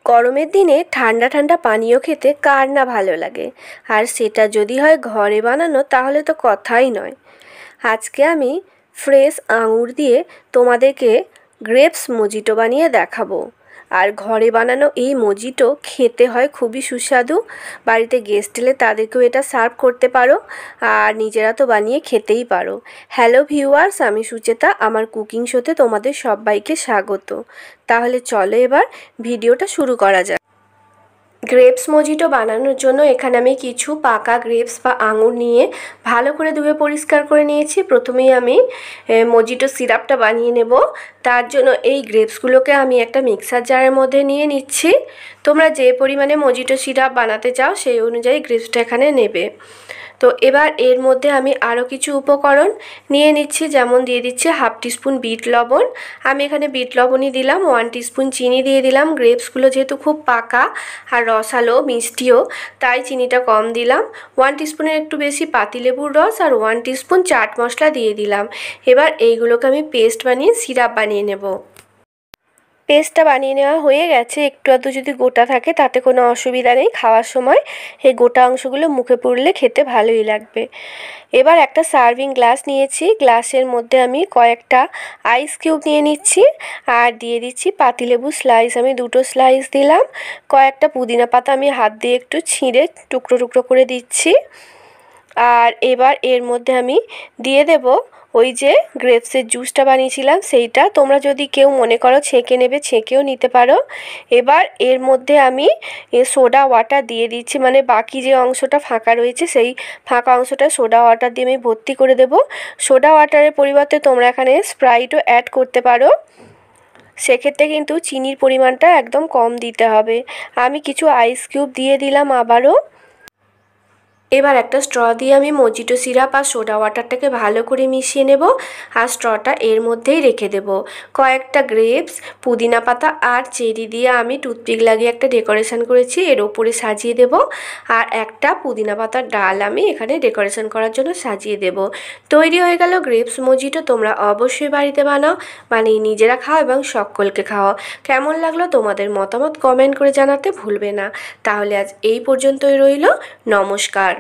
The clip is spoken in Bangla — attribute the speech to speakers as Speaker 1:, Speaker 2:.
Speaker 1: গরমের দিনে ঠান্ডা ঠান্ডা পানীয় খেতে কার না ভালো লাগে, আর সেটা যদি হয় ঘরে বানানো তাহলে তো কথাই নয়। আজকে আমি ফ্রেশ আঙুর দিয়ে তোমাদেরকে গ্রেপস মজিটো বানিয়ে দেখাবো। আর ঘরে বানানো এই মজিটো খেতে হয় খুবই সুস্বাদু। বাড়িতে গেস্ট এলে তাদেরকেও এটা সার্ভ করতে পারো, আর নিজেরা তো বানিয়ে খেতেই পারো। হ্যালো ভিউয়ার্স, আমি সুচেতা, আমার কুকিং শোতে তোমাদের সবাইকে স্বাগত। তাহলে চলো এবার ভিডিওটা শুরু করা যাক। গ্রেপস মজিটো বানানোর জন্য এখানে আমি কিছু পাকা গ্রেপস বা আঙুর নিয়ে ভালো করে ধুয়ে পরিষ্কার করে নিয়েছি। প্রথমেই আমি মজিটো সিরাপটা বানিয়ে নেব। তার জন্য এই গ্রেপসগুলোকে আমি একটা মিক্সার জারের মধ্যে নিয়ে নিচ্ছি। তোমরা যে পরিমাণে মজিটো সিরাপ বানাতে চাও সেই অনুযায়ী গ্রেপসটা এখানে নেবে। তো এবার এর মধ্যে আমি আরও কিছু উপকরণ নিয়ে নিচ্ছি, যেমন দিয়ে দিচ্ছি হাফ টিস্পুন বিট লবণ। আমি এখানে বিট লবণই দিলাম। 1 টিস্পুন চিনি দিয়ে দিলাম। গ্রেপসগুলো যেহেতু খুব পাকা আর রসালো মিষ্টিও, তাই চিনিটা কম দিলাম। 1 টিস্পুনের একটু বেশি পাতিলেবুর রস আর 1 টিস্পুন চাট মশলা দিয়ে দিলাম। এবার এইগুলোকে আমি পেস্ট বানিয়ে সিরাপ বানিয়ে নেব। পেস্টটা বানিয়ে নেওয়া হয়ে গেছে। একটু আধটু যদি গোটা থাকে তাতে কোনো অসুবিধা নেই, খাওয়ার সময় এই গোটা অংশগুলো মুখে পুরলে খেতে ভালোই লাগবে। এবার একটা সার্ভিং গ্লাস নিয়েছি। গ্লাসের মধ্যে আমি কয়েকটা আইস কিউব নিয়ে নিচ্ছি আর দিয়ে দিচ্ছি পাতিলেবু স্লাইস। আমি 2টো স্লাইস দিলাম। কয়েকটা পুদিনা পাতা আমি হাত দিয়ে একটু ছিঁড়ে টুকরো টুকরো করে দিচ্ছি। আর এবার এর মধ্যে আমি দিয়ে দেব ওই যে গ্রেপসের জুসটা বানিয়েছিলাম সেইটা। তোমরা যদি কেউ মনে করো ছেঁকে নেবে, ছেঁকেও নিতে পারো। এবার এর মধ্যে আমি সোডা ওয়াটার দিয়ে দিচ্ছি, মানে বাকি যে অংশটা ফাঁকা রয়েছে সেই ফাঁকা অংশটা সোডা ওয়াটার দিয়ে আমি ভর্তি করে দেব। সোডা ওয়াটারের পরিবর্তে তোমরা এখানে স্প্রাইটও অ্যাড করতে পারো। সেক্ষেত্রে কিন্তু চিনির পরিমাণটা একদম কম দিতে হবে। আমি কিছু আইস কিউব দিয়ে দিলাম আবারও। এবার একটা স্ট্র দিয়ে আমি মজিটো সিরাপ আর সোডা ওয়াটারটাকে ভালো করে মিশিয়ে নেব, আর স্ট্রটা এর মধ্যেই রেখে দেব। কয়েকটা গ্রেপস, পুদিনা পাতা আর চেরি দিয়ে আমি টুথপিক লাগিয়ে একটা ডেকোরেশন করেছি, এর ওপরে সাজিয়ে দেব। আর একটা পুদিনা পাতার ডাল আমি এখানে ডেকোরেশন করার জন্য সাজিয়ে দেব। তৈরি হয়ে গেল গ্রেপস মজিটো। তোমরা অবশ্যই বাড়িতে বানাও, বানিয়ে নিজেরা খাও এবং সকলকে খাওয়াও। কেমন লাগলো তোমাদের মতামত কমেন্ট করে জানাতে ভুলবে না। তাহলে আজ এই পর্যন্তই রইল। নমস্কার।